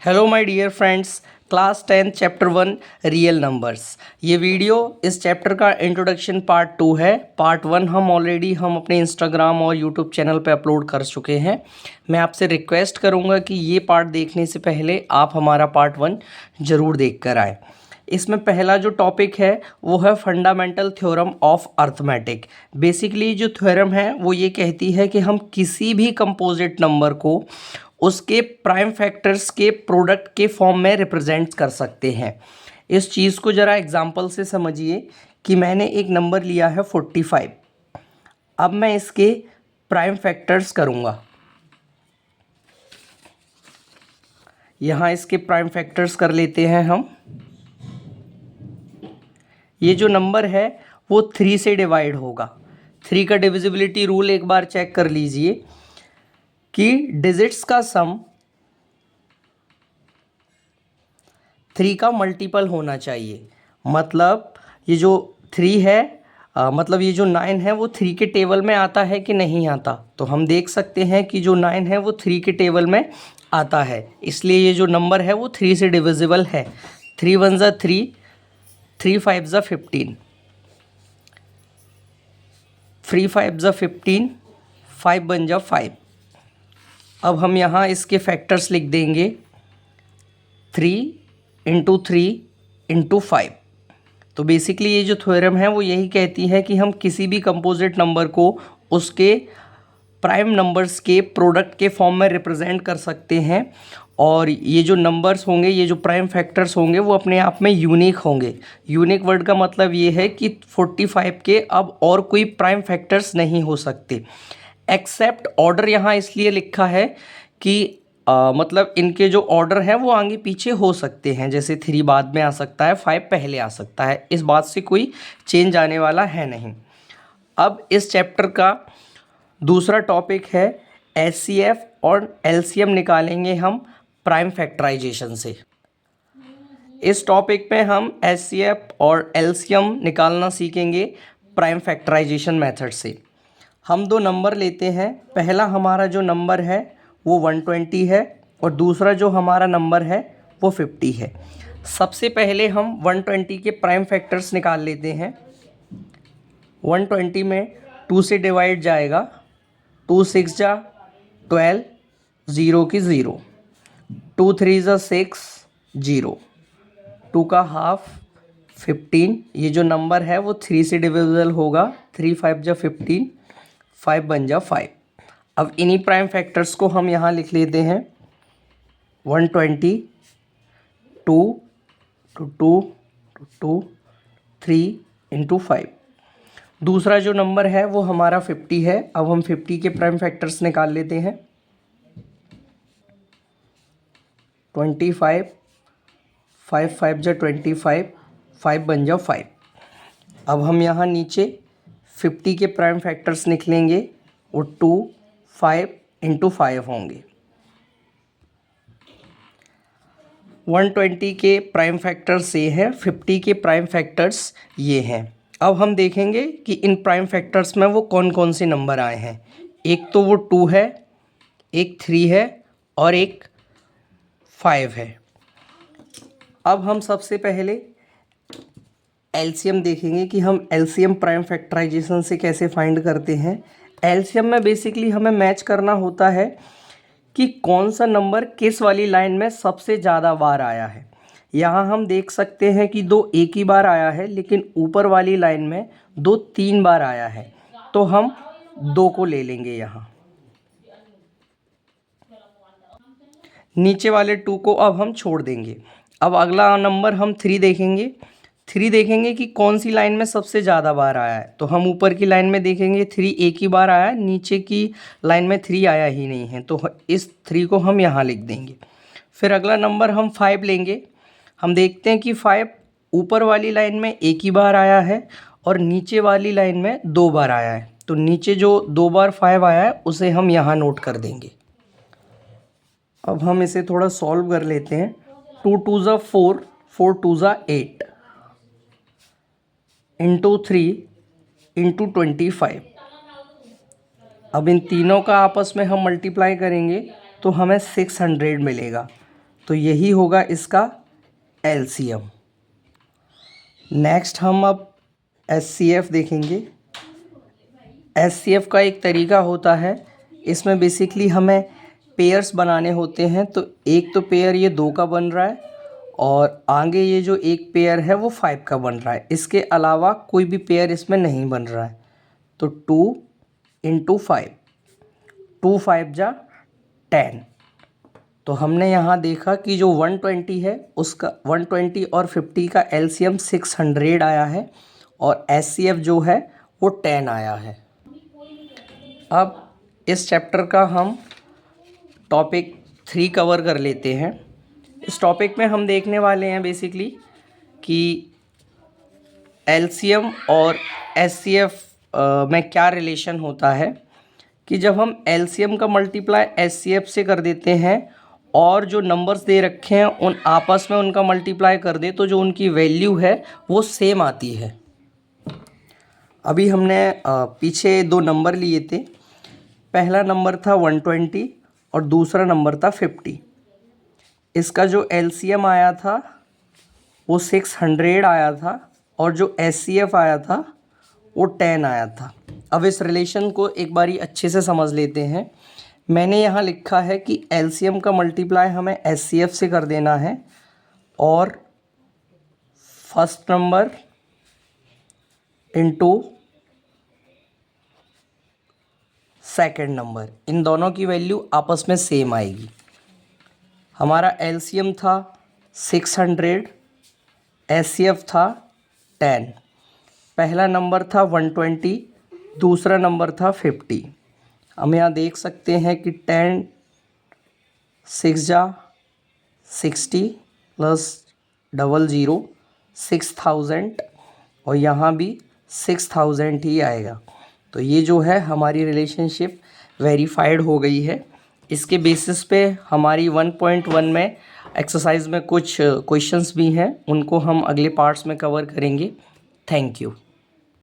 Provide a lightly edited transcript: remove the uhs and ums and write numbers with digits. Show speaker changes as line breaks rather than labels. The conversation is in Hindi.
Hello my dear friends, class 10 chapter 1 real numbers. ये वीडियो इस चैप्टर का इंट्रोडक्शन पार्ट 2 है। पार्ट 1 हम अपने इंस्टाग्राम और यूट्यूब चैनल पे अपलोड कर चुके हैं। मैं आपसे रिक्वेस्ट करूँगा कि ये पार्ट देखने से पहले आप हमारा पार्ट 1 ज़रूर देख कर आए। इसमें पहला जो टॉपिक है वो है fundamental theorem of arithmetic. Basically जो थ्योरम है वो ये कहती है कि हम किसी भी कंपोजिट नंबर को उसके प्राइम फैक्टर्स के प्रोडक्ट के फॉर्म में रिप्रेजेंट कर सकते हैं। इस चीज़ को ज़रा एग्जांपल से समझिए कि मैंने एक नंबर लिया है 45। अब मैं इसके प्राइम फैक्टर्स करूँगा। यहाँ इसके प्राइम फैक्टर्स कर लेते हैं हम। ये जो नंबर है वो 3 से डिवाइड होगा। 3 का डिविजिबिलिटी रूल एक बार चेक कर लीजिए कि डिजिट्स का सम 3 का मल्टीपल होना चाहिए। मतलब ये जो 3 है मतलब ये जो 9 है वो 3 के टेबल में आता है कि नहीं आता। तो हम देख सकते हैं कि जो 9 है वो 3 के टेबल में आता है, इसलिए ये जो नंबर है वो 3 से डिविजिबल है। 3 1 ज़ा 3, 3 5 ज़ा 15, 3 5 ज़ा 15, 5 1 ज़ा 5। अब हम यहाँ इसके फैक्टर्स लिख देंगे 3 इंटू 3 इंटू 5। तो बेसिकली ये जो थ्योरम है वो यही कहती है कि हम किसी भी कंपोजिट नंबर को उसके प्राइम नंबर्स के प्रोडक्ट के फॉर्म में रिप्रेजेंट कर सकते हैं, और ये जो नंबर्स होंगे, ये जो प्राइम फैक्टर्स होंगे वो अपने आप में यूनिक होंगे। यूनिक वर्ड का मतलब ये है कि 45 के अब और कोई प्राइम फैक्टर्स नहीं हो सकते। एक्सेप्ट ऑर्डर यहाँ इसलिए लिखा है कि मतलब इनके जो ऑर्डर है वो आगे पीछे हो सकते हैं, जैसे 3 बाद में आ सकता है, 5 पहले आ सकता है। इस बात से कोई चेंज आने वाला है नहीं। अब इस चैप्टर का दूसरा टॉपिक है एचसीएफ और एलसीएम निकालेंगे हम प्राइम फैक्टराइजेशन से। इस टॉपिक में हम एचसीएफ और एलसीएम निकालना सीखेंगे प्राइम फैक्टराइजेशन मेथड से। हम दो नंबर लेते हैं। पहला हमारा जो नंबर है वो 120 है और दूसरा जो हमारा नंबर है वो 50 है। सबसे पहले हम 120 के प्राइम फैक्टर्स निकाल लेते हैं। 120 में 2 से डिवाइड जाएगा, 2 6 जा 12, 0 की 0, 2 3 जा 6, 0, 2 का हाफ 15। ये जो नंबर है वो 3 से डिविजिबल होगा, 3 5 जा 15, 5 1 जा 5। अब इन्हीं प्राइम फैक्टर्स को हम यहाँ लिख लेते हैं। 120, 2 टू 2 टू 2, 3 इंटू 5। दूसरा जो नंबर है वो हमारा 50 है। अब हम 50 के प्राइम फैक्टर्स निकाल लेते हैं। 25, 5 5 जा 25, 5 1 जा 5। अब हम यहाँ नीचे 50 के प्राइम फैक्टर्स निकलेंगे, वो 2 5 इंटू 5 होंगे। 120 के प्राइम फैक्टर्स ये हैं, 50 के प्राइम फैक्टर्स ये हैं। अब हम देखेंगे कि इन प्राइम फैक्टर्स में वो कौन कौन से नंबर आए हैं। एक तो वो 2 है, एक 3 है और एक 5 है। अब हम सबसे पहले एलसीएम देखेंगे कि हम एलसीएम प्राइम फैक्टराइजेशन से कैसे फाइंड करते हैं। एलसीएम में बेसिकली हमें मैच करना होता है कि कौन सा नंबर किस वाली लाइन में सबसे ज़्यादा बार आया है। यहाँ हम देख सकते हैं कि 2 एक ही बार आया है, लेकिन ऊपर वाली लाइन में 2 3 बार आया है, तो हम 2 को ले लेंगे। यहाँ नीचे वाले 2 को अब हम छोड़ देंगे। अब अगला नंबर हम 3 देखेंगे। 3 देखेंगे कि कौन सी लाइन में सबसे ज़्यादा बार आया है, तो हम ऊपर की लाइन में देखेंगे 3 एक ही बार आया है, नीचे की लाइन में 3 आया ही नहीं है, तो इस 3 को हम यहाँ लिख देंगे। फिर अगला नंबर हम 5 लेंगे। हम देखते हैं कि 5 ऊपर वाली लाइन में एक ही बार आया है और नीचे वाली लाइन में 2 बार आया है, तो नीचे जो 2 बार 5 आया है उसे हम यहाँ नोट कर देंगे। अब हम इसे थोड़ा सॉल्व कर लेते हैं। 2 2 ज़ा 4, 4 2 ज़ा 8 इंटू 3 इंटू 25। अब इन तीनों का आपस में हम मल्टीप्लाई करेंगे तो हमें 600 मिलेगा। तो यही होगा इसका एलसीएम। नेक्स्ट हम अब एचसीएफ देखेंगे। एचसीएफ का एक तरीका होता है, इसमें बेसिकली हमें पेयर्स बनाने होते हैं। तो एक तो पेयर ये 2 का बन रहा है और आगे ये जो एक पेयर है वो 5 का बन रहा है। इसके अलावा कोई भी पेयर इसमें नहीं बन रहा है। तो 2 × 5, 2 5 जा 10। तो हमने यहाँ देखा कि जो 120 है उसका 120 और 50 का एलसीएम 600 आया है और एचसीएफ जो है वो 10 आया है। अब इस चैप्टर का हम टॉपिक 3 कवर कर लेते हैं। इस टॉपिक में हम देखने वाले हैं बेसिकली कि एलसीएम और एचसीएफ में क्या रिलेशन होता है। कि जब हम एलसीएम का मल्टीप्लाई एचसीएफ से कर देते हैं और जो नंबर्स दे रखे हैं उन आपस में उनका मल्टीप्लाई कर दे तो जो उनकी वैल्यू है वो सेम आती है। अभी हमने पीछे 2 नंबर लिए थे। पहला नंबर था 120 और दूसरा नंबर था 50। इसका जो एलसीएम आया था वो 600 आया था और जो एचसीएफ आया था वो 10 आया था। अब इस रिलेशन को एक बारी अच्छे से समझ लेते हैं। मैंने यहाँ लिखा है कि एलसीएम का मल्टीप्लाई हमें एचसीएफ से कर देना है और first number into second number, इन दोनों की वैल्यू आपस में सेम आएगी। हमारा एलसीएम था 600, एचसीएफ था 10। पहला नंबर था 120, दूसरा नंबर था 50। हम यहाँ देख सकते हैं कि 10 6 जा 60 प्लस 00 6000 और यहाँ भी 6000 ही आएगा। तो ये जो है हमारी रिलेशनशिप वेरीफाइड हो गई है। इसके बेसिस पे हमारी 1.1 में एक्सरसाइज में कुछ क्वेश्चंस भी हैं, उनको हम अगले पार्ट्स में कवर करेंगे। Thank you.